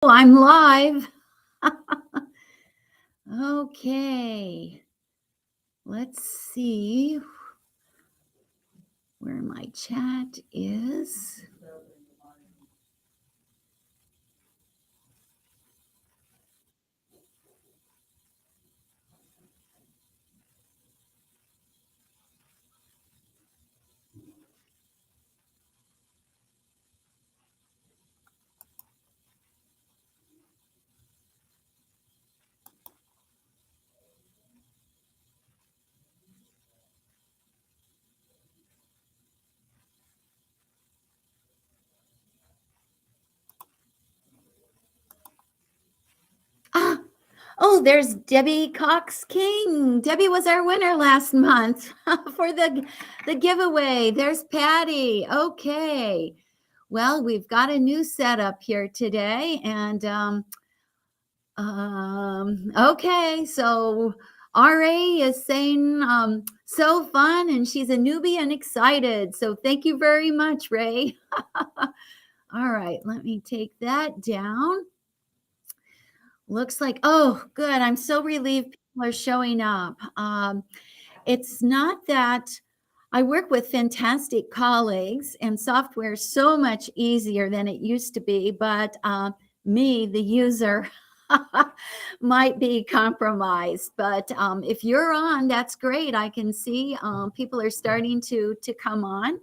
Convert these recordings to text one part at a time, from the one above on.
I'm live. Okay, let's see where my chat is. Ah, oh, there's Debbie Cox King. Debbie was our winner last month for the giveaway. There's Patty. Okay. Well, we've got a new setup here today, and okay, so RA is saying so fun, and she's a newbie and excited. So thank you very much, Ray. All right, let me take that down. Looks like, oh, good. I'm so relieved people are showing up. It's not that I work with fantastic colleagues and software is so much easier than it used to be, but me, the user, might be compromised. But if you're on, that's great. I can see people are starting to come on.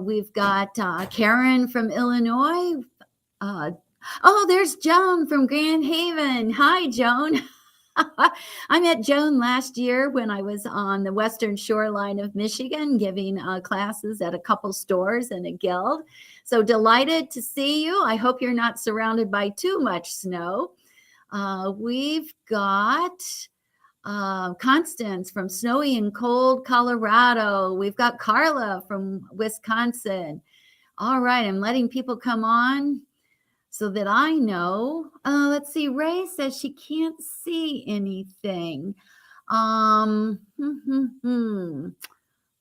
We've got Karen from Illinois. Uh, oh, there's Joan from Grand Haven. Hi, Joan. I met Joan last year when I was on the western shoreline of Michigan giving classes at a couple stores and a guild. So delighted to see you. I hope you're not surrounded by too much snow. We've got Constance from snowy and cold Colorado. We've got Carla from Wisconsin. All right, I'm letting people come on so that I know. Let's see. Ray says she can't see anything.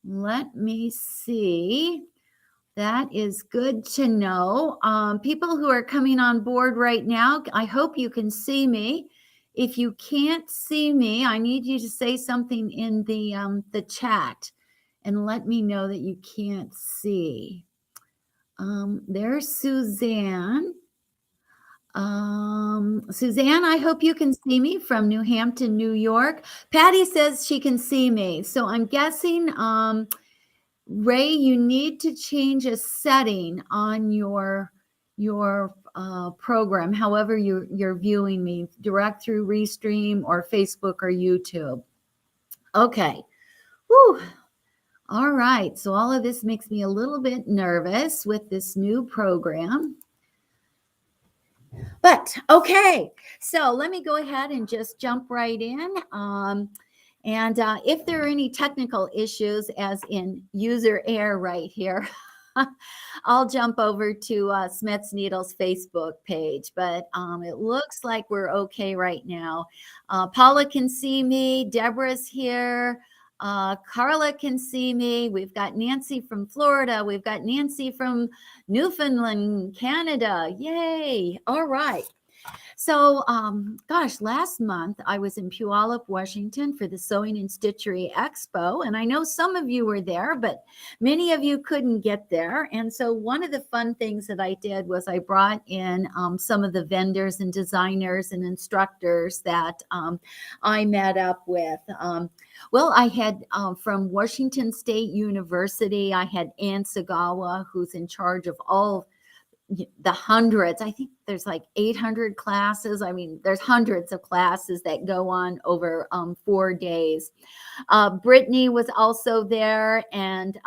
Let me see. That is good to know. People who are coming on board right now, I hope you can see me. If you can't see me, I need you to say something in the chat and let me know that you can't see. There's Suzanne. Suzanne, I hope you can see me from New Hampton, New York. Patty says she can see me. So I'm guessing, Ray, you need to change a setting on your program, however you're viewing me, direct through Restream or Facebook or YouTube. Okay. Whew. All right. So all of this makes me a little bit nervous with this new program. But okay, so let me go ahead and just jump right in. And if there are any technical issues, as in user error right here, I'll jump over to SCHMETZneedles Facebook page. But it looks like we're okay right now. Paula can see me. Deborah's here. Carla can see me. We've got Nancy from Florida. We've got Nancy from Newfoundland, Canada. Yay. All right. So, gosh, last month I was in Puyallup, Washington for the Sewing and Stitchery Expo. And I know some of you were there, but many of you couldn't get there. And so one of the fun things that I did was I brought in some of the vendors and designers and instructors that I met up with. Well, I had from Washington State University, I had Ann Sagawa, who's in charge of all the hundreds. I think there's like 800 classes. I mean, there's hundreds of classes that go on over 4 days. Brittany was also there, and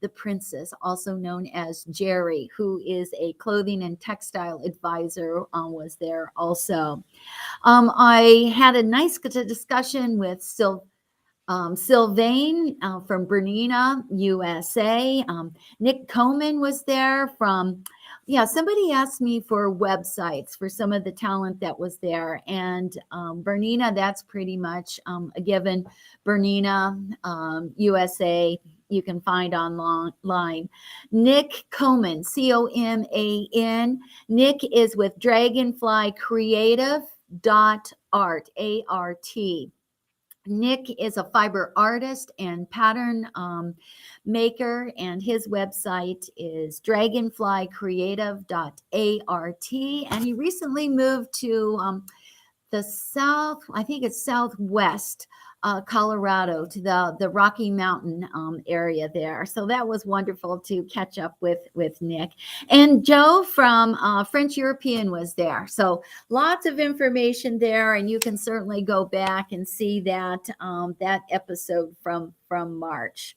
the princess, also known as Jerry, who is a clothing and textile advisor, was there also. I had a nice discussion with Sylvain from Bernina, USA. Nick Coman was there from, somebody asked me for websites for some of the talent that was there. And Bernina, that's pretty much a given. Bernina, USA, you can find online. Nick Coman, Coman. Nick is with Dragonfly Creative .art, A-R-T. Nick is a fiber artist and pattern maker, and his website is dragonflycreative.art. And he recently moved to the south, I think it's southwest Colorado, to the Rocky Mountain area there. So that was wonderful to catch up with Nick. And Joe from French European was there. So lots of information there, and you can certainly go back and see that that episode from March.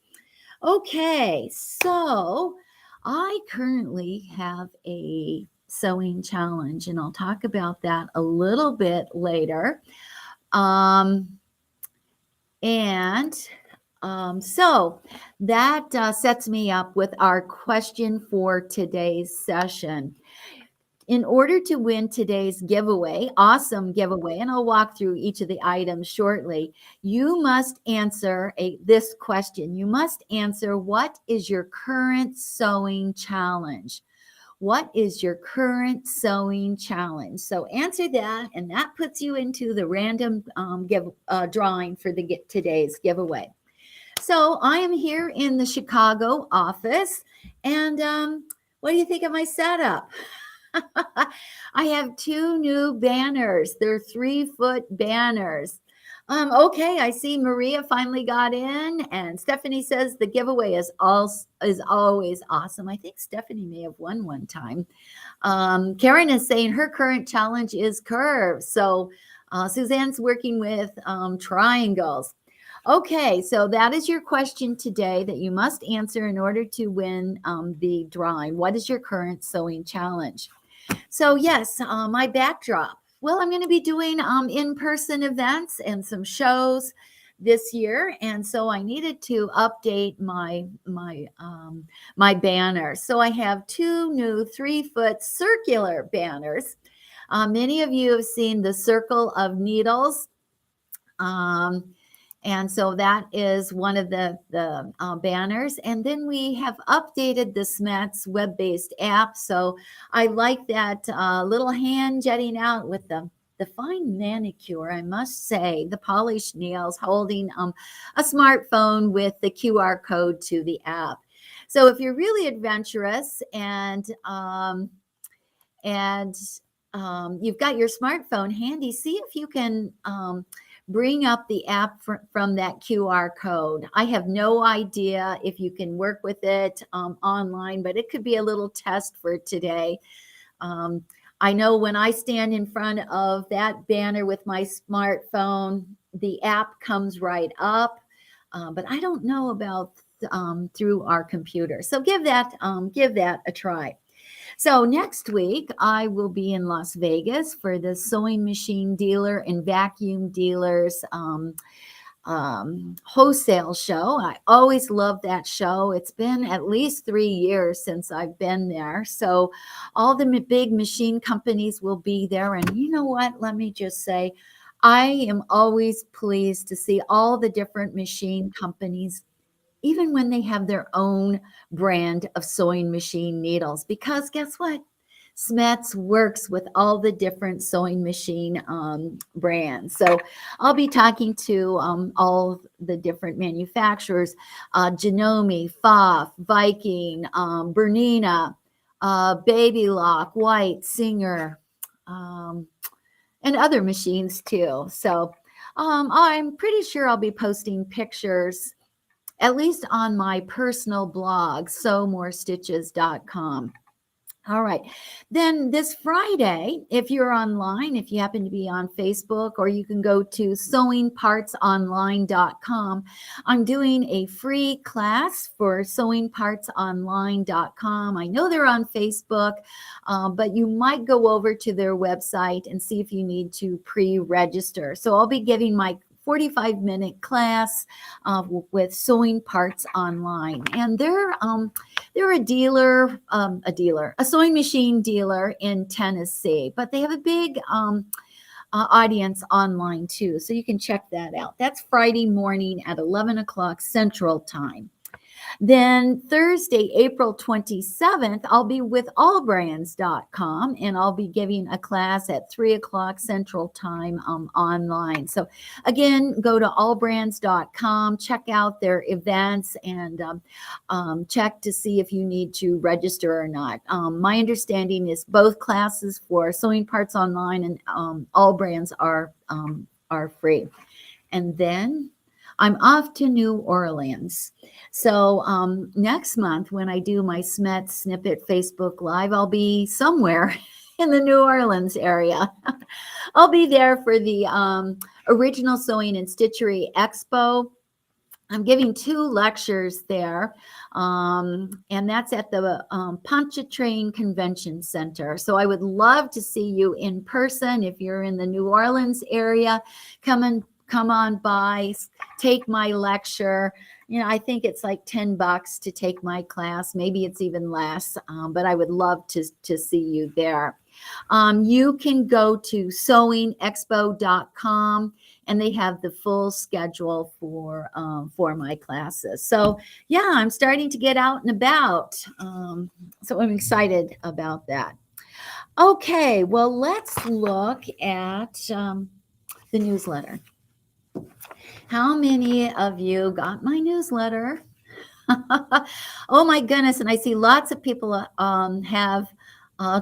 Okay, so I currently have a sewing challenge, and I'll talk about that a little bit later. So that sets me up with our question for today's session. In order to win today's giveaway, awesome giveaway, and I'll walk through each of the items shortly, you must answer this question. You must answer, what is your current sewing challenge? What is your current sewing challenge? So answer that, and that puts you into the random drawing for today's giveaway. So I am here in the Chicago office, and what do you think of my setup? I have two new banners. They're 3-foot banners. Okay, I see Maria finally got in, and Stephanie says the giveaway is always awesome. I think Stephanie may have won one time. Karen is saying her current challenge is curves. So Suzanne's working with triangles. Okay, so that is your question today that you must answer in order to win the drawing. What is your current sewing challenge? So yes, my backdrop. Well, I'm going to be doing in-person events and some shows this year, and so I needed to update my banner. So I have two new 3-foot circular banners. Many of you have seen the Circle of Needles. And so that is one of the banners. And then we have updated the SCHMETZ web-based app. So I like that little hand jetting out with the fine manicure, I must say, the polished nails, holding a smartphone with the QR code to the app. So if you're really adventurous and you've got your smartphone handy, see if you can bring up the app from that QR code. I have no idea if you can work with it online, but it could be a little test for today. I know when I stand in front of that banner with my smartphone, the app comes right up, but I don't know about through our computer. So give that a try. So next week, I will be in Las Vegas for the Sewing Machine Dealer and Vacuum Dealers wholesale show. I always love that show. It's been at least 3 years since I've been there. So all the big machine companies will be there. And you know what? Let me just say, I am always pleased to see all the different machine companies, even when they have their own brand of sewing machine needles, because guess what? SCHMETZ works with all the different sewing machine brands. So I'll be talking to all the different manufacturers, Janome, Pfaff, Viking, Bernina, Baby Lock, White, Singer, and other machines too. So I'm pretty sure I'll be posting pictures, at least on my personal blog, sewmorestitches.com. All right. Then this Friday, if you're online, if you happen to be on Facebook, or you can go to sewingpartsonline.com, I'm doing a free class for sewingpartsonline.com. I know they're on Facebook, but you might go over to their website and see if you need to pre-register. So I'll be giving my 45-minute class with Sewing Parts Online, and they're a sewing machine dealer in Tennessee, but they have a big audience online too, so you can check that out. That's Friday morning at 11 o'clock Central Time. Then Thursday, April 27th, I'll be with allbrands.com and I'll be giving a class at 3 o'clock Central Time online. So again, go to allbrands.com, check out their events, and check to see if you need to register or not. My understanding is both classes for Sewing Parts Online and All Brands are free. And then I'm off to New Orleans. So next month, when I do my SCHMETZ Snippet Facebook Live, I'll be somewhere in the New Orleans area. I'll be there for the Original Sewing and Stitchery Expo. I'm giving 2 lectures there, and that's at the Pontchartrain Convention Center. So I would love to see you in person. If you're in the New Orleans area, come on by, take my lecture. You know, I think it's like $10 to take my class. Maybe it's even less, but I would love to see you there. You can go to sewingexpo.com and they have the full schedule for my classes. So yeah, I'm starting to get out and about. So I'm excited about that. Okay, well, let's look at the newsletter. How many of you got my newsletter? Oh my goodness. And I see lots of people have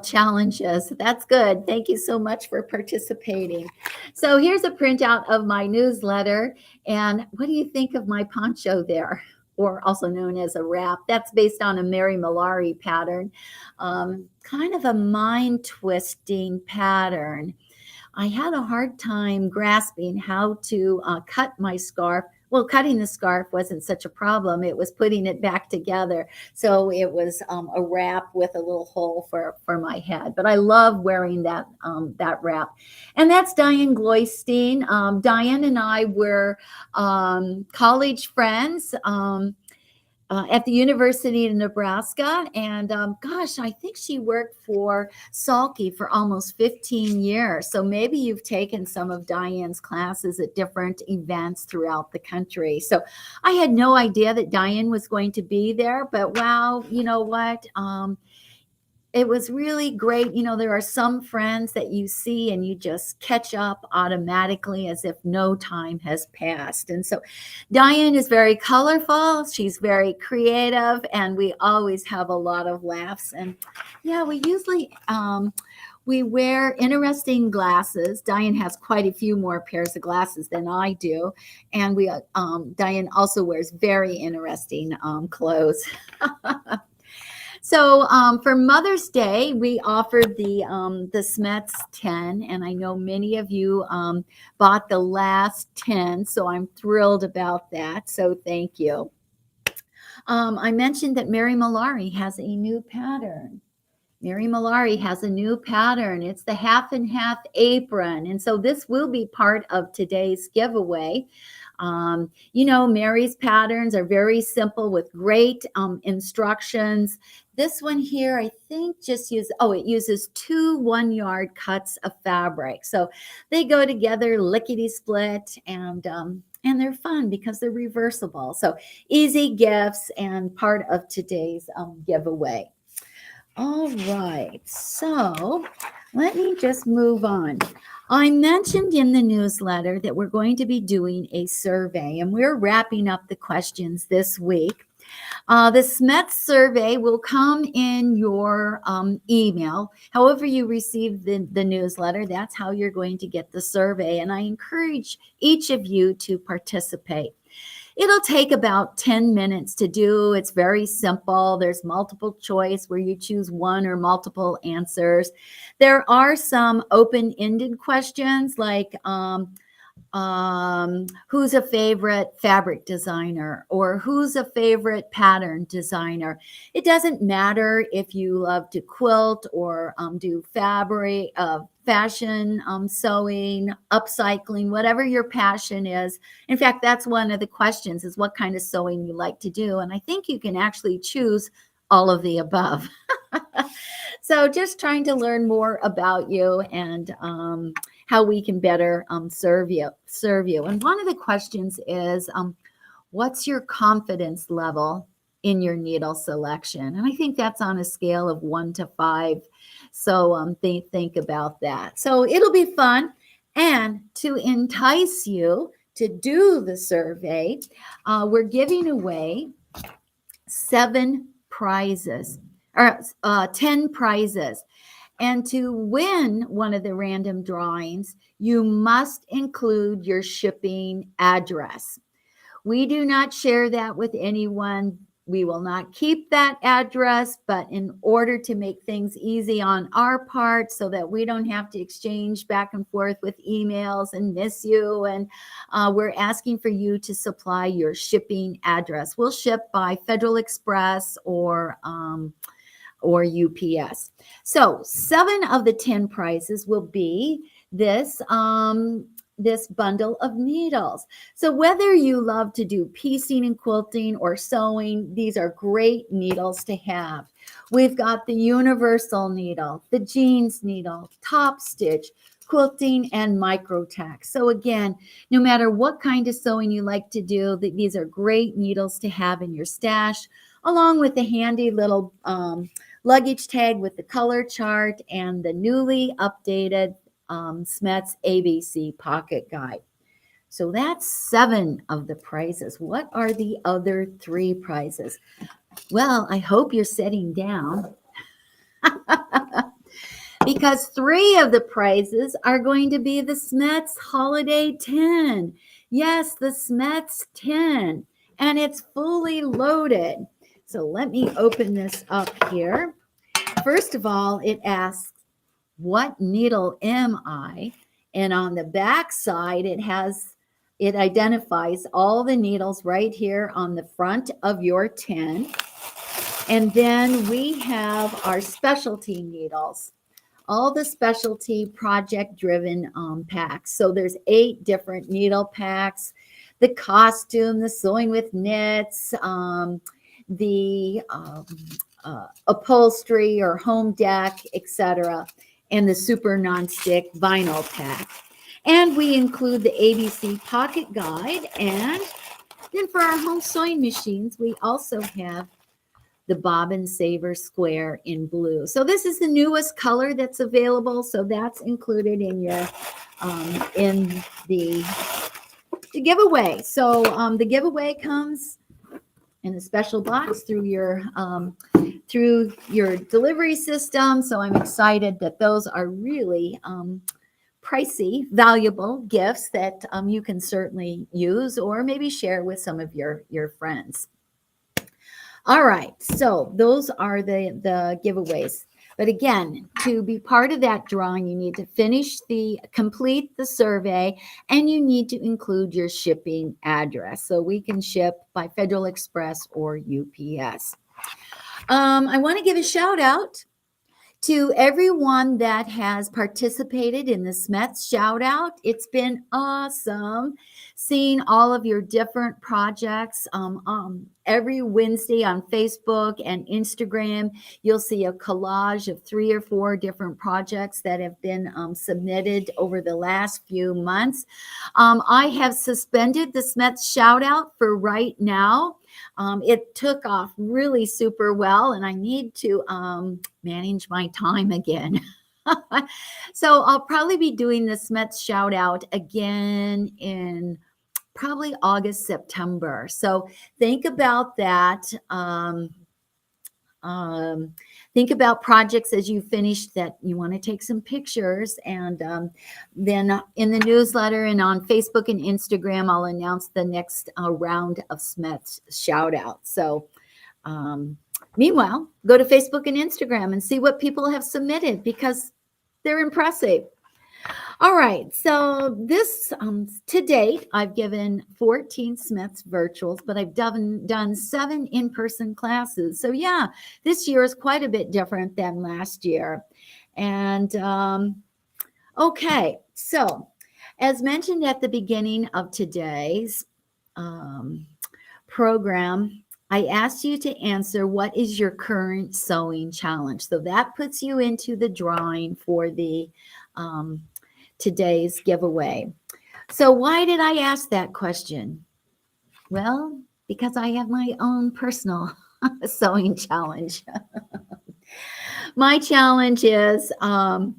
challenges. That's good. Thank you so much for participating. So here's a printout of my newsletter. And what do you think of my poncho there? Or also known as a wrap. That's based on a Mary Malari pattern. Kind of a mind-twisting pattern. I had a hard time grasping how to cut my scarf. Well, cutting the scarf wasn't such a problem. It was putting it back together. So it was a wrap with a little hole for my head. But I love wearing that wrap. And that's Diane Gloystein. Diane and I were college friends. At the University of Nebraska. And gosh, I think she worked for Salke for almost 15 years. So maybe you've taken some of Diane's classes at different events throughout the country. So I had no idea that Diane was going to be there, but wow, you know what? It was really great. You know, there are some friends that you see and you just catch up automatically as if no time has passed. And so Diane is very colorful. She's very creative, and we always have a lot of laughs. And yeah, we usually we wear interesting glasses. Diane has quite a few more pairs of glasses than I do. And Diane also wears very interesting clothes. So for Mother's Day, we offered the SCHMETZ 10, and I know many of you bought the last 10, so I'm thrilled about that. So thank you. I mentioned that Mary Malari has a new pattern. Mary Malari has a new pattern. It's the half and half apron, and so this will be part of today's giveaway. You know, Mary's patterns are very simple with great instructions. This one here, I think it uses 2 1-yard cuts of fabric. So they go together lickety split, and they're fun because they're reversible. So easy gifts and part of today's giveaway. All right, so let me just move on. I mentioned in the newsletter that we're going to be doing a survey, and we're wrapping up the questions this week. The SCHMETZ survey will come in your email. However you receive the newsletter, that's how you're going to get the survey, and I encourage each of you to participate. It'll take about 10 minutes to do. It's very simple. There's multiple choice where you choose one or multiple answers. There are some open-ended questions like who's a favorite fabric designer, or who's a favorite pattern designer. It doesn't matter if you love to quilt or do fabric, fashion, sewing, upcycling, whatever your passion is. In fact, that's one of the questions, is what kind of sewing you like to do. And I think you can actually choose all of the above. So just trying to learn more about you and how we can better serve you. And one of the questions is, what's your confidence level in your needle selection. And I think that's on a scale of 1 to 5. So think about that. So it'll be fun. And to entice you to do the survey, we're giving away 7 prizes, or 10 prizes. And to win one of the random drawings, you must include your shipping address. We do not share that with anyone. We will not keep that address, but in order to make things easy on our part so that we don't have to exchange back and forth with emails and miss you, and we're asking for you to supply your shipping address. We'll ship by Federal Express or UPS. So 7 of the 10 prizes will be this this bundle of needles. So whether you love to do piecing and quilting or sewing, these are great needles to have. We've got the universal needle, the jeans needle, top stitch, quilting, and micro tack. So again, no matter what kind of sewing you like to do, these are great needles to have in your stash, along with the handy little luggage tag with the color chart and the newly updated SCHMETZ ABC Pocket Guide. So that's 7 of the prizes. What are the other 3 prizes? Well, I hope you're sitting down because 3 of the prizes are going to be the SCHMETZ Holiday 10. Yes, the SCHMETZ 10, and it's fully loaded. So let me open this up here. First of all, it asks, what needle am I? And on the back side, it identifies all the needles right here on the front of your 10. And then we have our specialty needles, all the specialty project-driven packs. So there's 8 different needle packs, the costume, the sewing with knits, the upholstery or home deck, etc., and the super nonstick vinyl pack. And we include the ABC Pocket Guide. And then for our home sewing machines, we also have the Bobbin Saver Square in blue. So this is the newest color that's available. So that's included in your in the giveaway. So the giveaway comes in a special box through your delivery system. So I'm excited that those are really pricey, valuable gifts that you can certainly use or maybe share with some of your friends. All right, so those are the giveaways. But again, to be part of that drawing, you need to complete the survey, and you need to include your shipping address. So we can ship by Federal Express or UPS. I want to give a shout out to everyone that has participated in the SCHMETZ shout out. It's been awesome seeing all of your different projects. Every Wednesday on Facebook and Instagram, you'll see a collage of 3 or 4 different projects that have been submitted over the last few months. I have suspended the SCHMETZ shout out for right now. It took off really super well, and I need to manage my time again. So I'll probably be doing the SCHMETZ shout out again in probably August, September. So think about that. Think about projects as you finish that you want to take some pictures, and then in the newsletter and on Facebook and Instagram, I'll announce the next round of SCHMETZ shout out. So meanwhile, go to Facebook and Instagram and see what people have submitted because they're impressive. All right, so this to date, I've given 14 SCHMETZ virtuals, but I've done 7 in-person classes. So yeah, this year is quite a bit different than last year. And okay, so as mentioned at the beginning of today's program, I asked you to answer what is your current sewing challenge. So that puts you into the drawing for the today's giveaway. So why did I ask that question? Well, because I have my own personal sewing challenge. My challenge is I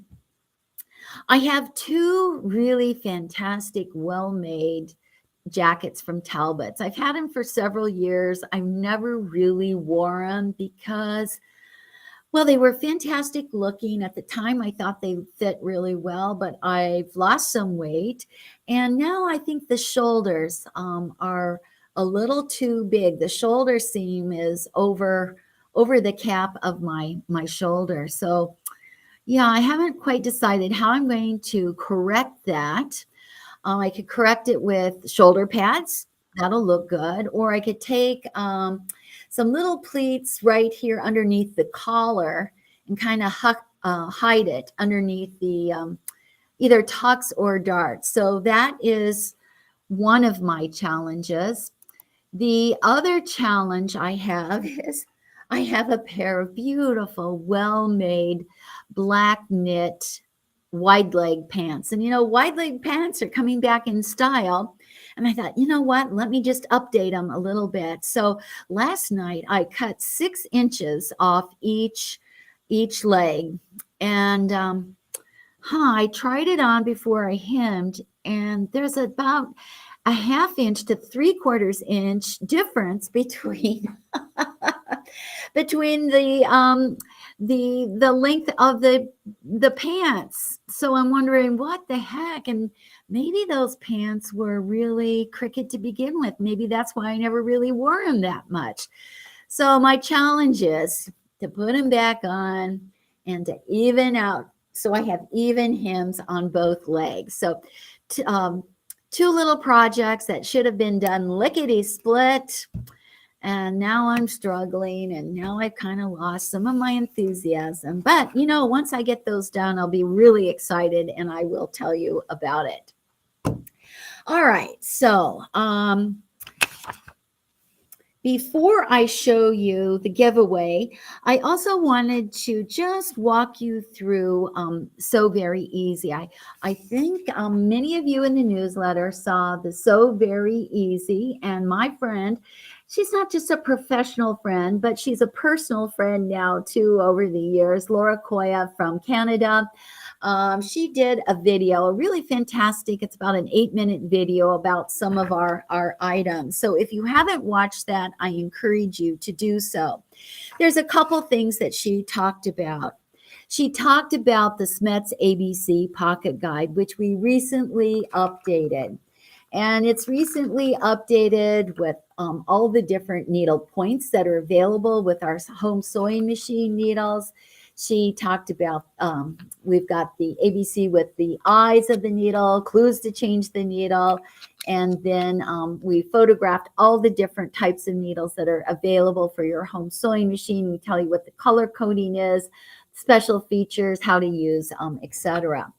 have two really fantastic, well-made jackets from Talbot's. I've had them for several years. I've never really wore them because, well, they were fantastic looking. At the time, I thought they fit really well, but I've lost some weight. And now I think the shoulders are a little too big. The shoulder seam is over the cap of my shoulder. So yeah, I haven't quite decided how I'm going to correct that. I could correct it with shoulder pads. That'll look good. Or I could take some little pleats right here underneath the collar and kind of hide it underneath the either tucks or darts. So that is one of my challenges. The other challenge I have is I have a pair of beautiful, well-made black knit wide leg pants. And wide leg pants are coming back in style. And I thought, you know what? Let me just update them a little bit. So last night I cut 6 inches off each leg. And I tried it on before I hemmed, and there's about a 1/2 inch to 3/4 inch difference between between the length of the pants. So I'm wondering what the heck, and maybe those pants were really crooked to begin with. Maybe that's why I never really wore them that much. So my challenge is to put them back on and to even out, so I have even hems on both legs. So two little projects that should have been done lickety split, and now I'm struggling, and now I've kind of lost some of my enthusiasm. But once I get those done, I'll be really excited, and I will tell you about it. All right, so before I show you the giveaway, I also wanted to just walk you through Sew Very Easy. I think many of you in the newsletter saw the Sew Very Easy, and my friend, she's not just a professional friend, but she's a personal friend now too over the years, Laura Koya from Canada. She did a video, a really fantastic, it's about an 8-minute video about some of our items. So if you haven't watched that, I encourage you to do so. There's a couple things that she talked about. She talked about the SCHMETZ ABC Pocket Guide, which we recently updated. And it's recently updated with all the different needle points that are available with our home sewing machine needles. She talked about, we've got the ABC with the eyes of the needle, clues to change the needle, and then we photographed all the different types of needles that are available for your home sewing machine. We tell you what the color coding is, special features, how to use, etc.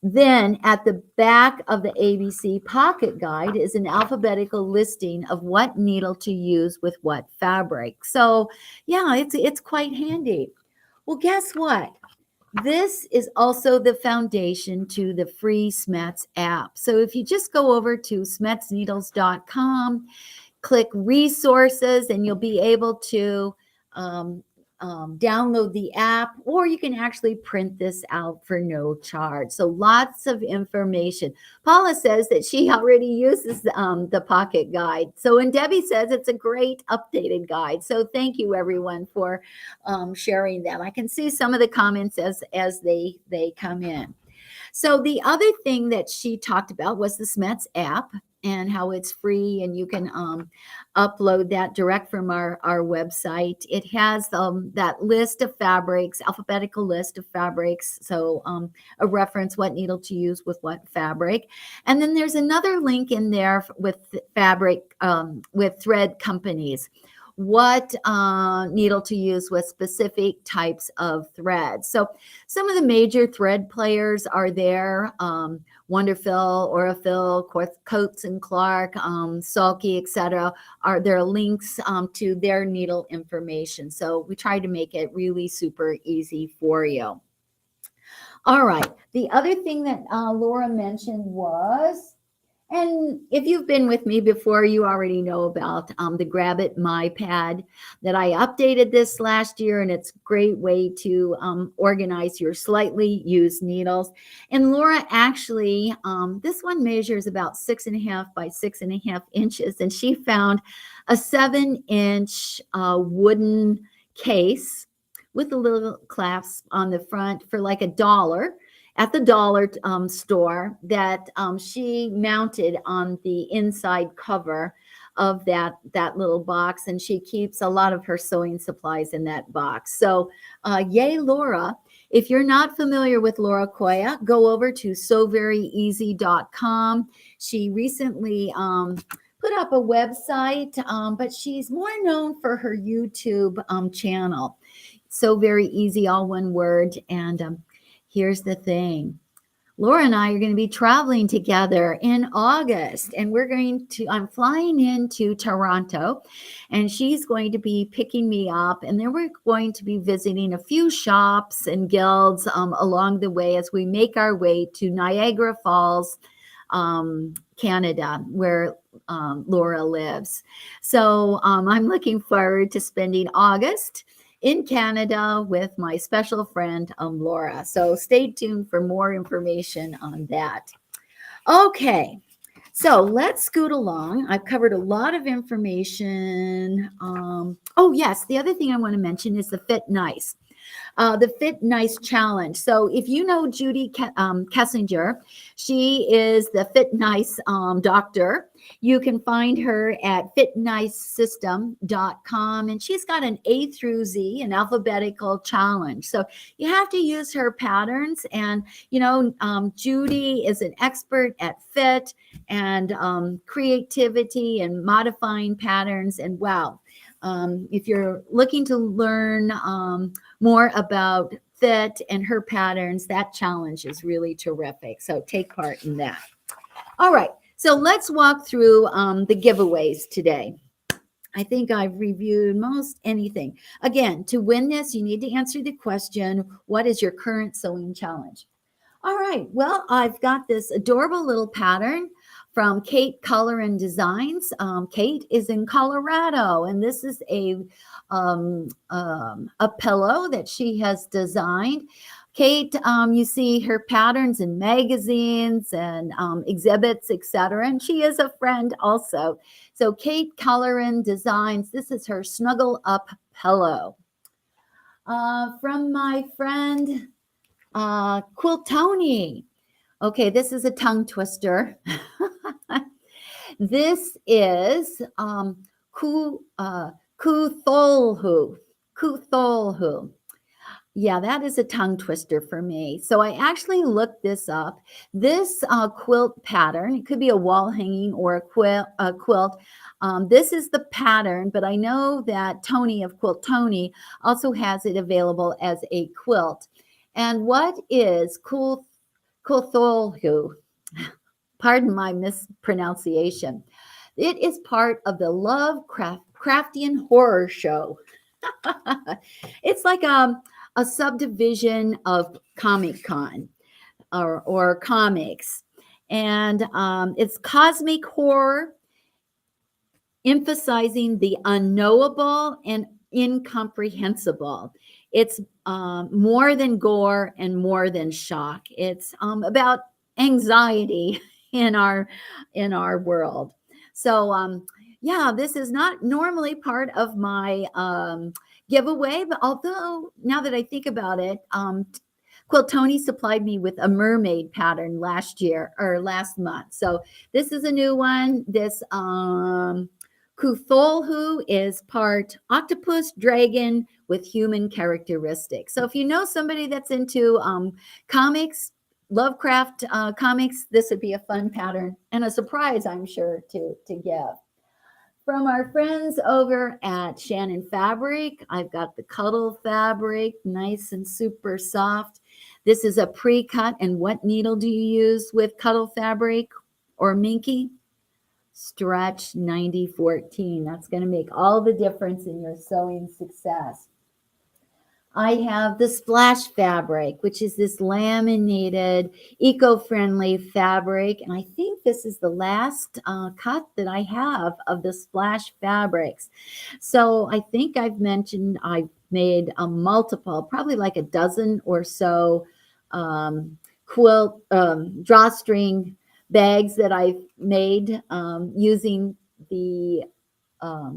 Then at the back of the ABC Pocket Guide is an alphabetical listing of what needle to use with what fabric. So yeah, it's quite handy. Well, guess what? This is also the foundation to the free SCHMETZ app. So if you just go over to SCHMETZneedles.com, click resources, and you'll be able to download the app, or you can actually print this out for no charge. So lots of information. Paula says that she already uses the Pocket Guide. So, and Debbie says it's a great updated guide. So thank you everyone for sharing that. I can see some of the comments as they come in. So the other thing that she talked about was the SCHMETZ app and how it's free, and you can upload that direct from our website. It has that list of fabrics, alphabetical list of fabrics, so a reference what needle to use with what fabric. And then there's another link in there with fabric, with thread companies, what needle to use with specific types of threads. So some of the major thread players are there. Wonderfil, Aurifil, Coates and Clark, Sulky, etc. Are there links to their needle information? So we try to make it really super easy for you. All right. The other thing that Laura mentioned was And if you've been with me before, you already know about the Grab It My Pad that I updated this last year, and it's a great way to organize your slightly used needles. And Laura actually, this one measures about 6.5 by 6.5 inches, and she found a 7-inch wooden case with a little clasp on the front for like $1 at the dollar store that she mounted on the inside cover of that little box, and she keeps a lot of her sewing supplies in that box. So yay, Laura. If you're not familiar with Laura Koya, go over to soveryeasy.com. She recently put up a website, but she's more known for her YouTube channel. So Very Easy, all one word. And here's the thing. Laura and I are going to be traveling together in August, and I'm flying into Toronto, and she's going to be picking me up, and then we're going to be visiting a few shops and guilds along the way as we make our way to Niagara Falls, Canada, where Laura lives. So I'm looking forward to spending August in Canada with my special friend, Laura. So stay tuned for more information on that. Okay, so let's scoot along. I've covered a lot of information. Oh, yes, the other thing I want to mention is the Fit Nice. The Fit Nice Challenge. So if you know Judy Kessinger, she is the Fit Nice doctor. You can find her at fitnicesystem.com, and she's got an A through Z, an alphabetical challenge. So you have to use her patterns. And, Judy is an expert at fit and creativity and modifying patterns. And wow, if you're looking to learn more about fit and her patterns, that challenge is really terrific. So take part in that. All right. So let's walk through the giveaways today. I think I've reviewed most anything. Again, to win this, you need to answer the question, what is your current sewing challenge? All right. Well, I've got this adorable little pattern from Kate Color and Designs. Kate is in Colorado, and this is a pillow that she has designed. Kate, you see her patterns in magazines and exhibits, etc. And she is a friend also. So Kate Color and Designs, this is her Snuggle Up pillow. From my friend Quilt Tony. Okay, this is a tongue twister. This is Kutholhu. Kutholhu. Yeah, that is a tongue twister for me. So I actually looked this up. This quilt pattern, it could be a wall hanging or a quilt. This is the pattern, but I know that Tony of Quilt Tony also has it available as a quilt. And what is Kutholhu? Pardon my mispronunciation. It is part of the Lovecraftian horror show. It's like a subdivision of Comic Con or comics. And it's cosmic horror, emphasizing the unknowable and incomprehensible. It's more than gore and more than shock. It's about anxiety in our world. So yeah, this is not normally part of my giveaway, but although now that I think about it, Quilt Tony supplied me with a mermaid pattern last month. So this is a new one. This Kutholhu is part octopus dragon with human characteristics. So if you know somebody that's into comics, Lovecraft comics, this would be a fun pattern and a surprise, I'm sure, to give. From our friends over at Shannon Fabric, I've got the Cuddle fabric, nice and super soft. This is a pre-cut. And what needle do you use with Cuddle fabric or Minky? Stretch 9014. That's going to make all the difference in your sewing success. I have the splash fabric, which is this laminated, eco-friendly fabric. And I think this is the last cut that I have of the splash fabrics. So I think I've mentioned I've made a multiple, probably like a dozen or so quilt drawstring bags that I've made using the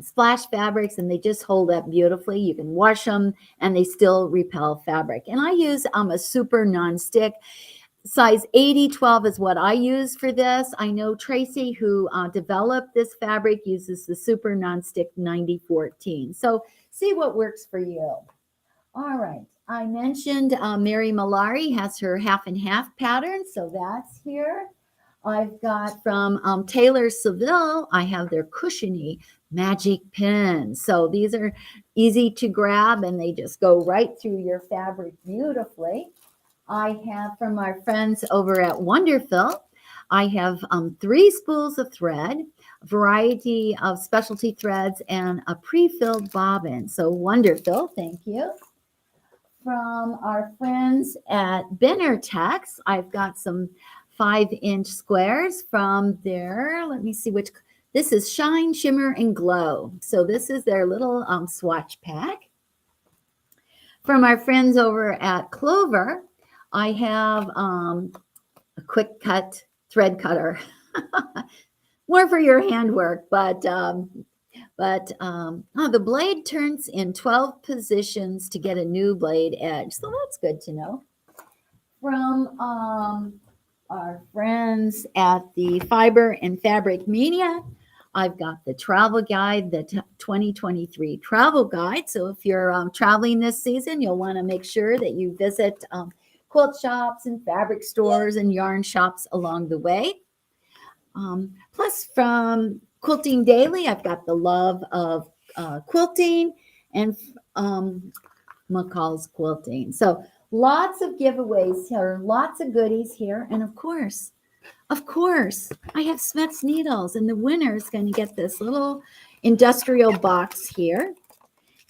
splash fabrics, and they just hold up beautifully. You can wash them and they still repel fabric. And I use a super nonstick. Size 80-12 is what I use for this. I know Tracy, who developed this fabric, uses the super nonstick 90-14. So see what works for you. All right. I mentioned Mary Malari has her half and half pattern, so that's here. I've got from Taylor Seville, I have their cushiony magic pins. So these are easy to grab and they just go right through your fabric beautifully. I have from our friends over at Wonderfill, I have 3 spools of thread, a variety of specialty threads, and a pre-filled bobbin. So Wonderfill, thank you. From our friends at Bennertex, I've got some 5-inch squares from their, let me see which, this is Shine, Shimmer, and Glow. So this is their little swatch pack. From our friends over at Clover, I have a quick cut thread cutter. More for your handwork, but the blade turns in 12 positions to get a new blade edge. So that's good to know. From our friends at the Fiber and Fabric Media, I've got the travel guide, the 2023 travel guide. So if you're traveling this season, you'll want to make sure that you visit quilt shops and fabric stores and yarn shops along the way. Plus from Quilting Daily, I've got the love of quilting and McCall's Quilting. So lots of giveaways here, lots of goodies here. And of course, I have Smith's Needles, and the winner is going to get this little industrial box here.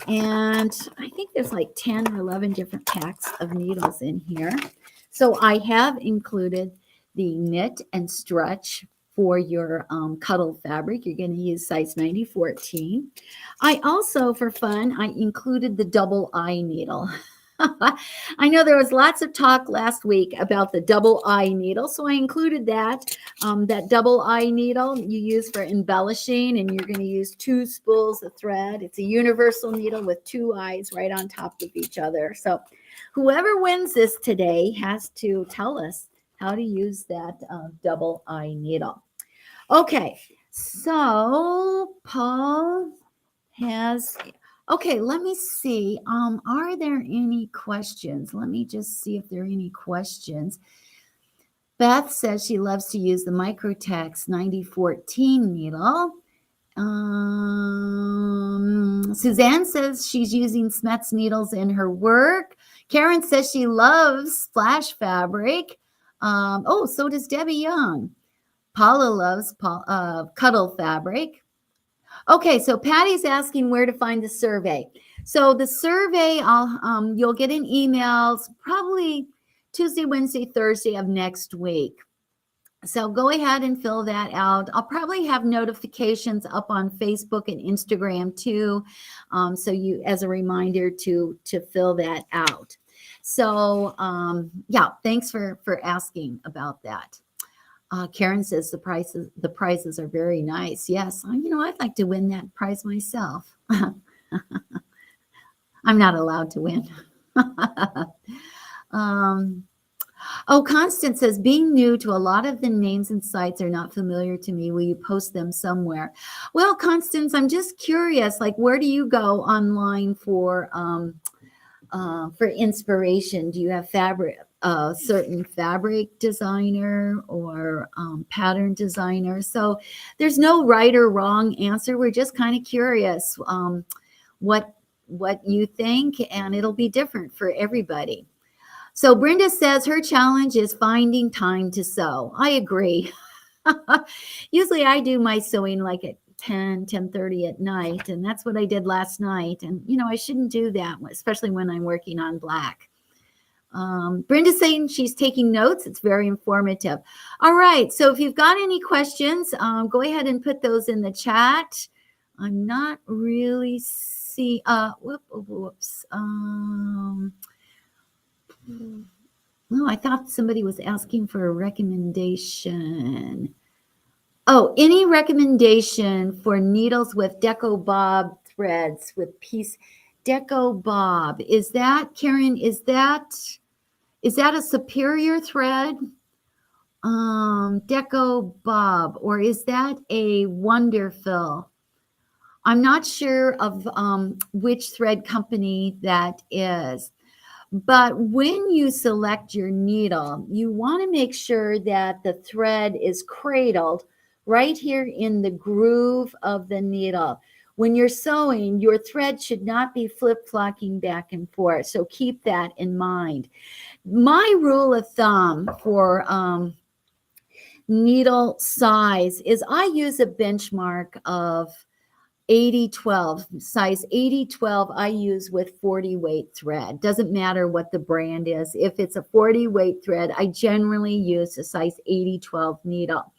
And I think there's like 10 or 11 different packs of needles in here. So I have included the knit and stretch for your cuddle fabric. You're going to use size 90-14. I also, for fun, I included the double eye needle. I know there was lots of talk last week about the double eye needle, so I included that. That double eye needle you use for embellishing, and you're going to use 2 spools of thread. It's a universal needle with 2 eyes right on top of each other. So whoever wins this today has to tell us how to use that double eye needle. Okay, so Paul has... Okay, let me see. Are there any questions? Let me just see if there are any questions. Beth says she loves to use the Microtex 90-14 needle. Suzanne says she's using SCHMETZneedles needles in her work. Karen says she loves splash fabric. So does Debbie Young. Paula loves cuddle fabric. Okay, so Patty's asking where to find the survey. So the survey, you'll get an email probably Tuesday, Wednesday, Thursday of next week. So go ahead and fill that out. I'll probably have notifications up on Facebook and Instagram too. So you, as a reminder to fill that out. So yeah, thanks for asking about that. Karen says the prizes are very nice. Yes, I'd like to win that prize myself. I'm not allowed to win. Constance says, being new to a lot of the names and sites are not familiar to me. Will you post them somewhere? Well, Constance, I'm just curious, like, where do you go online for inspiration? Do you have certain fabric designer or pattern designer? So there's no right or wrong answer. We're just kind of curious what you think, and it'll be different for everybody. So Brenda says her challenge is finding time to sew. I agree. Usually I do my sewing like at 10:30 at night. And that's what I did last night. And, I shouldn't do that, especially when I'm working on black. Brenda's saying she's taking notes. It's very informative. All right. So if you've got any questions, go ahead and put those in the chat. I'm not really see. Whoops. No, I thought somebody was asking for a recommendation. Oh, any recommendation for needles with Deco Bob threads with piece Deco Bob? Is that, Karen, is that a superior thread? Deco Bob, or is that a Wonderfill? I'm not sure of which thread company that is. But when you select your needle, you want to make sure that the thread is cradled right here in the groove of the needle. When you're sewing, your thread should not be flip-flopping back and forth. So keep that in mind. My rule of thumb for needle size is I use a benchmark of 80-12, size 80-12 I use with 40 weight thread. Doesn't matter what the brand is. If it's a 40 weight thread, I generally use a size 80-12 needle.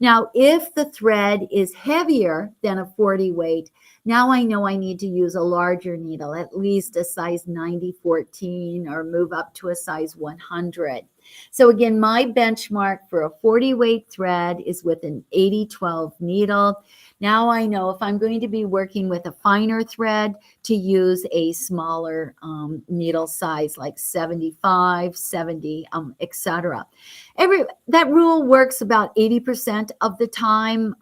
Now, if the thread is heavier than a 40 weight, now I know I need to use a larger needle, at least a size 90-14 or move up to a size 100. So again, my benchmark for a 40 weight thread is with an 80-12 needle. Now I know if I'm going to be working with a finer thread to use a smaller needle size like 75, 70, etc. That rule works about 80% of the time.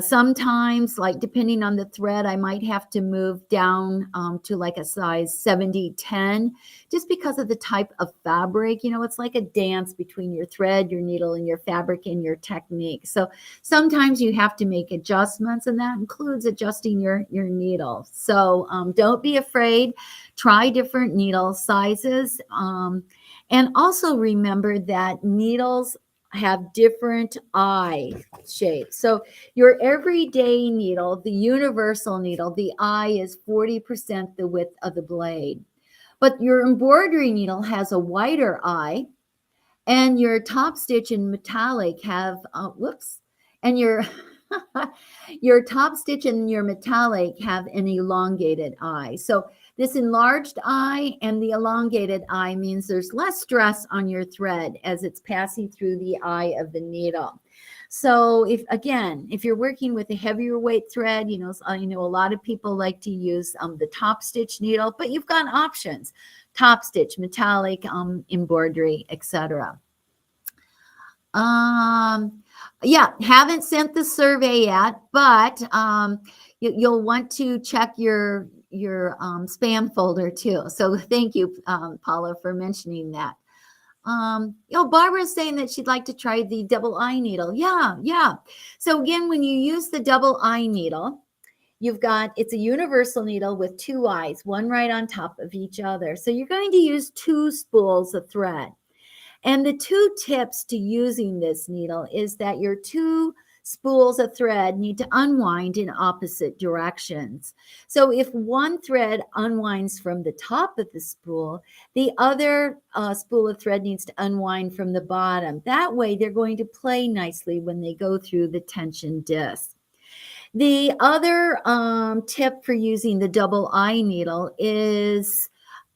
Sometimes, like depending on the thread, I might have to move down to like a size 70-10, just because of the type of fabric. It's like a dance between your thread, your needle, and your fabric and your technique. So sometimes you have to make adjustments, and that includes adjusting your needle. So don't be afraid. Try different needle sizes. And also remember that needles have different eye shapes. So your everyday needle, the universal needle, the eye is 40% the width of the blade. But your embroidery needle has a wider eye, and your top stitch and metallic have, and your your top stitch and your metallic have an elongated eye. So this enlarged eye and the elongated eye means there's less stress on your thread as it's passing through the eye of the needle. So if you're working with a heavier weight thread, I know a lot of people like to use the top stitch needle, but you've got options: top stitch, metallic, embroidery, etc. Yeah, haven't sent the survey yet, but you'll want to check your spam folder too. So thank you, Paula, for mentioning that. Barbara's saying that she'd like to try the double eye needle. Yeah. So again, when you use the double eye needle, it's a universal needle with two eyes, one right on top of each other. So you're going to use two spools of thread. And the two tips to using this needle is that your two spools of thread need to unwind in opposite directions. So if one thread unwinds from the top of the spool, the other spool of thread needs to unwind from the bottom. That way they're going to play nicely when they go through the tension disc. The other tip for using the double eye needle is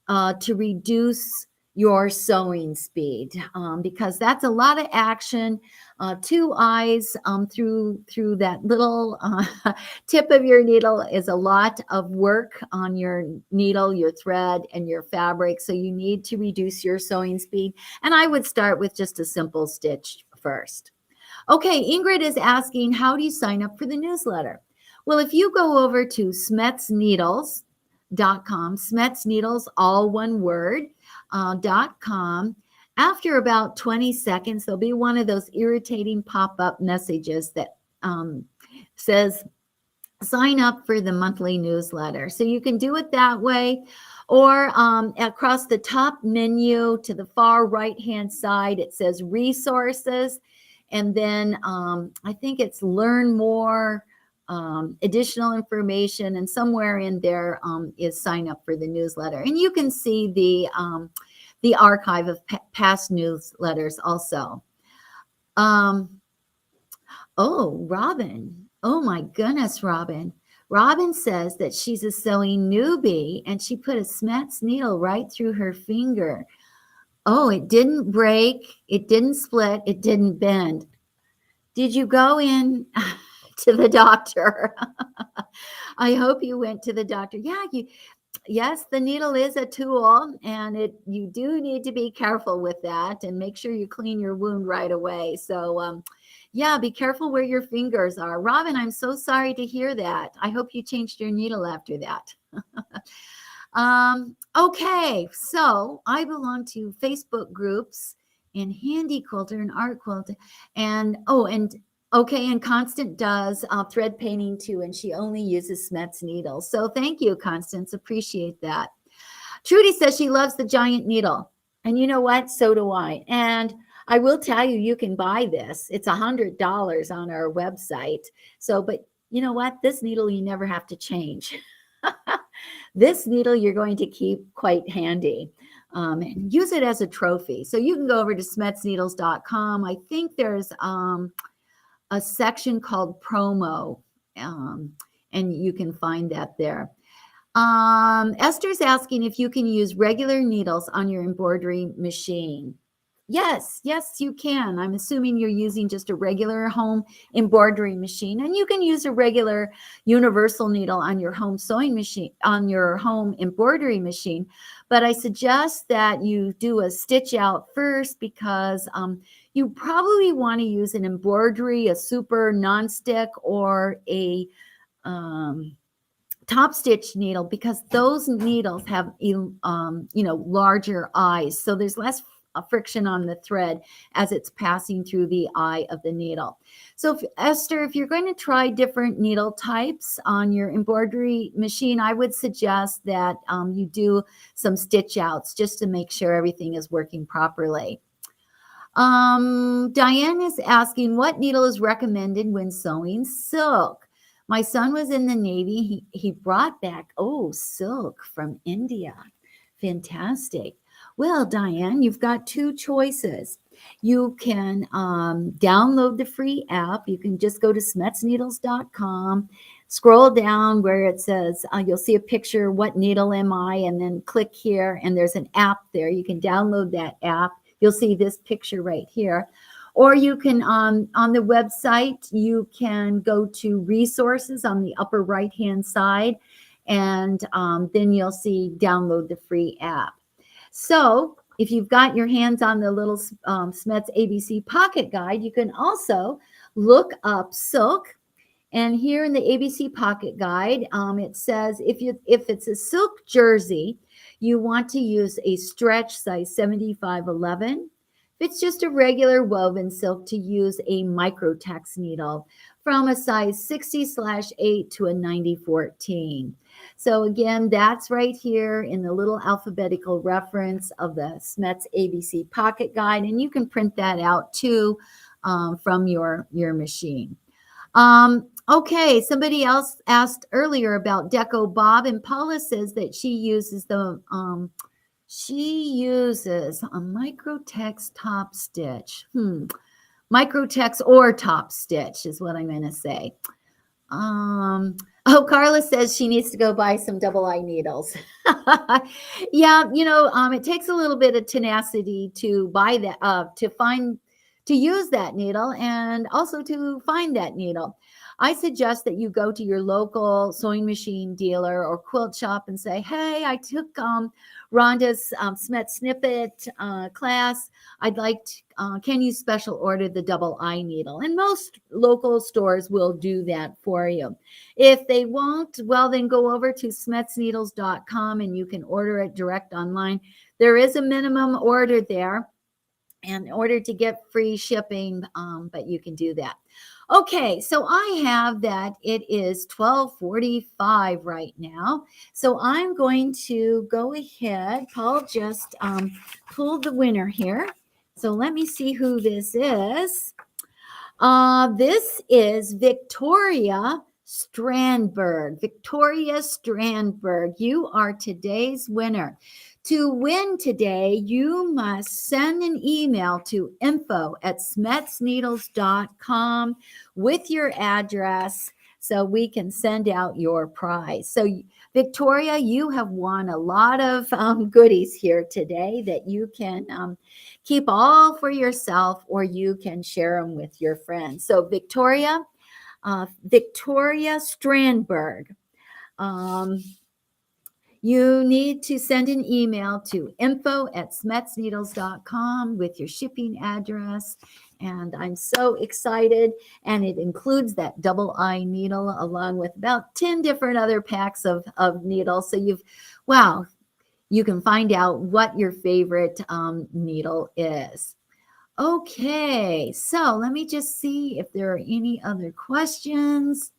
to reduce your sewing speed, because that's a lot of action. Two eyes through that little tip of your needle is a lot of work on your needle, your thread, and your fabric. So you need to reduce your sewing speed. And I would start with just a simple stitch first. Okay, Ingrid is asking, how do you sign up for the newsletter? Well, if you go over to SCHMETZneedles.com, SCHMETZneedles, all one word, .com. After about 20 seconds, there'll be one of those irritating pop-up messages that says, sign up for the monthly newsletter. So you can do it that way, or across the top menu to the far right-hand side, it says resources. And then I think it's learn more, additional information, and somewhere in there is sign up for the newsletter. And you can see the archive of past newsletters also. Oh, Robin. Oh my goodness, Robin. Robin says that she's a sewing newbie and she put a SCHMETZ needle right through her finger. Oh, it didn't break, it didn't split, it didn't bend. Did you go in to the doctor? I hope you went to the doctor. Yeah, yes, the needle is a tool, and you do need to be careful with that and make sure you clean your wound right away. So yeah, be careful where your fingers are. Robin, I'm so sorry to hear that. I hope you changed your needle after that. Okay, so I belong to Facebook groups and Handy Quilter and Art Quilter. And and Constance does thread painting too, and she only uses SCHMETZ needles. So thank you, Constance. Appreciate that. Trudy says she loves the giant needle. And you know what? So do I. And I will tell you, you can buy this. It's $100 on our website. So, but you know what? This needle you never have to change. This needle you're going to keep quite handy. And use it as a trophy. So you can go over to SCHMETZneedles.com. I think there's a section called promo, and you can find that there. Esther's asking if you can use regular needles on your embroidery machine. Yes, you can. I'm assuming you're using just a regular home embroidery machine, and you can use a regular universal needle on your home sewing machine, on your home embroidery machine. But I suggest that you do a stitch out first, because you probably want to use an embroidery, a super nonstick, or a top stitch needle, because those needles have larger eyes, so there's less friction on the thread as it's passing through the eye of the needle. So Esther, if you're going to try different needle types on your embroidery machine, I would suggest that you do some stitch outs just to make sure everything is working properly. Diane is asking, what needle is recommended when sewing silk? My son was in the Navy. He brought back, silk from India. Fantastic. Well, Diane, you've got two choices. You can download the free app. You can just go to SCHMETZneedles.com, scroll down where it says, you'll see a picture, what needle am I? And then click here, and there's an app there. You can download that app. You'll see this picture right here. Or you can, on the website, you can go to resources on the upper right-hand side, and then you'll see download the free app. So if you've got your hands on the little SCHMETZ ABC Pocket Guide, you can also look up silk. And here in the ABC Pocket Guide, it says if it's a silk jersey, you want to use a stretch size 75/11. If it's just a regular woven silk, to use a microtex needle from a size 60/8 to a 90/14. So again, that's right here in the little alphabetical reference of the SCHMETZ ABC Pocket Guide, and you can print that out too from your machine. Okay, somebody else asked earlier about Deco Bob, and Paula says that she uses a microtex top stitch. Microtex or top stitch is what I'm going to say. Carla says she needs to go buy some double-eye needles. Yeah, it takes a little bit of tenacity to buy that, to use that needle, and also to find that needle. I suggest that you go to your local sewing machine dealer or quilt shop and say, hey, I took Rhonda's SCHMETZ Snippet class. I'd like to, can you special order the double eye needle? And most local stores will do that for you. If they won't, well, then go over to SCHMETZneedles.com and you can order it direct online. There is a minimum order there in order to get free shipping, but you can do that. Okay, so I have that it is 12:45 right now. So I'm going to go ahead. Paul just pulled the winner here. So let me see who this is. This is Victoria Strandberg. Victoria Strandberg, you are today's winner. To win today, you must send an email to info@SCHMETZneedles.com with your address so we can send out your prize. So, Victoria, you have won a lot of goodies here today that you can keep all for yourself, or you can share them with your friends. So, Victoria Strandberg. You need to send an email to info@SCHMETZneedles.com with your shipping address. And I'm so excited. And it includes that double eye needle along with about 10 different other packs of needles. So wow, you can find out what your favorite needle is. Okay, so let me just see if there are any other questions.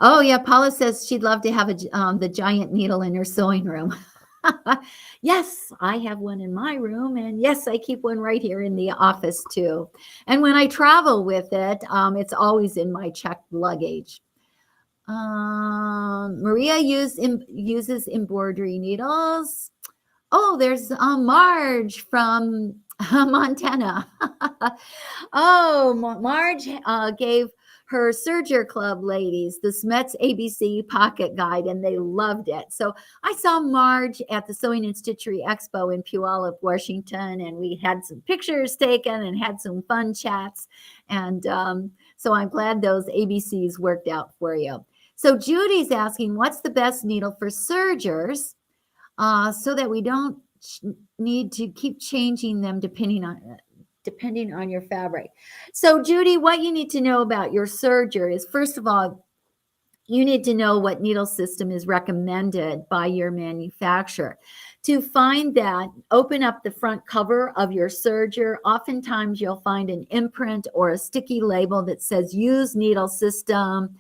Oh yeah, Paula says she'd love to have the giant needle in her sewing room. Yes, I have one in my room, and yes, I keep one right here in the office too. And when I travel with it, it's always in my checked luggage. Maria uses embroidery needles. Oh, there's Marge from Montana. Oh, Marge gave her Serger Club ladies the Smets ABC Pocket Guide, and they loved it. So I saw Marge at the Sewing and Stitchery Expo in Puyallup, Washington, and we had some pictures taken and had some fun chats. And so I'm glad those ABCs worked out for you. So Judy's asking, what's the best needle for sergers so that we don't need to keep changing them depending on your fabric? So Judy, what you need to know about your serger is, first of all, you need to know what needle system is recommended by your manufacturer. To find that, open up the front cover of your serger. Oftentimes you'll find an imprint or a sticky label that says use needle system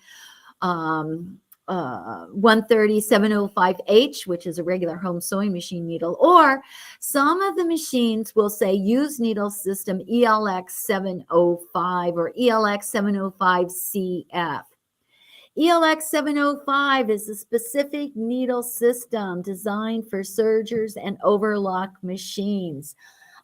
130-705H, which is a regular home sewing machine needle, or some of the machines will say use needle system ELX 705 or ELX 705CF. ELX 705 is a specific needle system designed for sergers and overlock machines.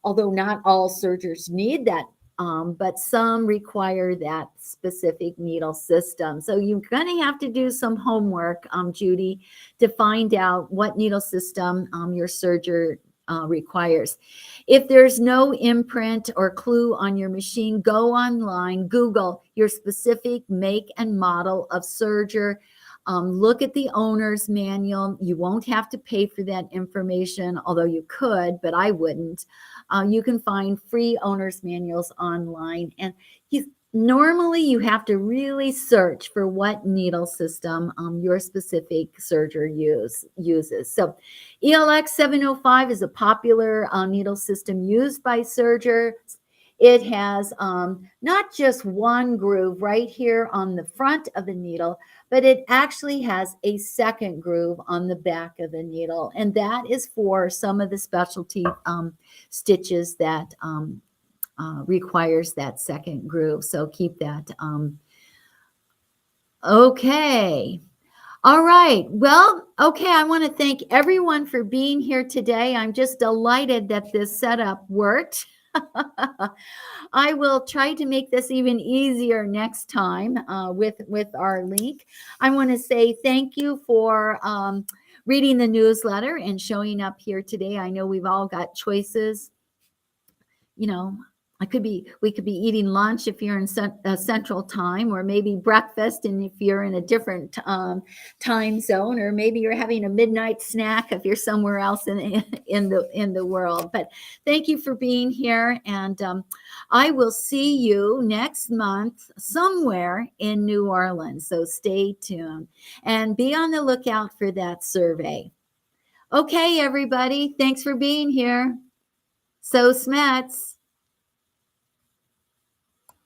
Although not all sergers need that, but some require that specific needle system. So you're going to have to do some homework, Judy, to find out what needle system your serger requires. If there's no imprint or clue on your machine, go online, Google your specific make and model of serger. Look at the owner's manual. You won't have to pay for that information, although you could, but I wouldn't. You can find free owner's manuals online, and normally you have to really search for what needle system your specific serger uses. So ELX 705 is a popular needle system used by sergers. It has not just one groove right here on the front of the needle, but it actually has a second groove on the back of the needle. And that is for some of the specialty stitches that requires that second groove. So keep that. Okay. All right. Well, okay. I want to thank everyone for being here today. I'm just delighted that this setup worked. I will try to make this even easier next time with our link. I want to say thank you for reading the newsletter and showing up here today. I know we've all got choices. You know, we could be eating lunch if you're in Central Time, or maybe breakfast, and if you're in a different time zone, or maybe you're having a midnight snack if you're somewhere else in the world. But thank you for being here, and I will see you next month somewhere in New Orleans. So stay tuned and be on the lookout for that survey. Okay, everybody, thanks for being here. So Smets.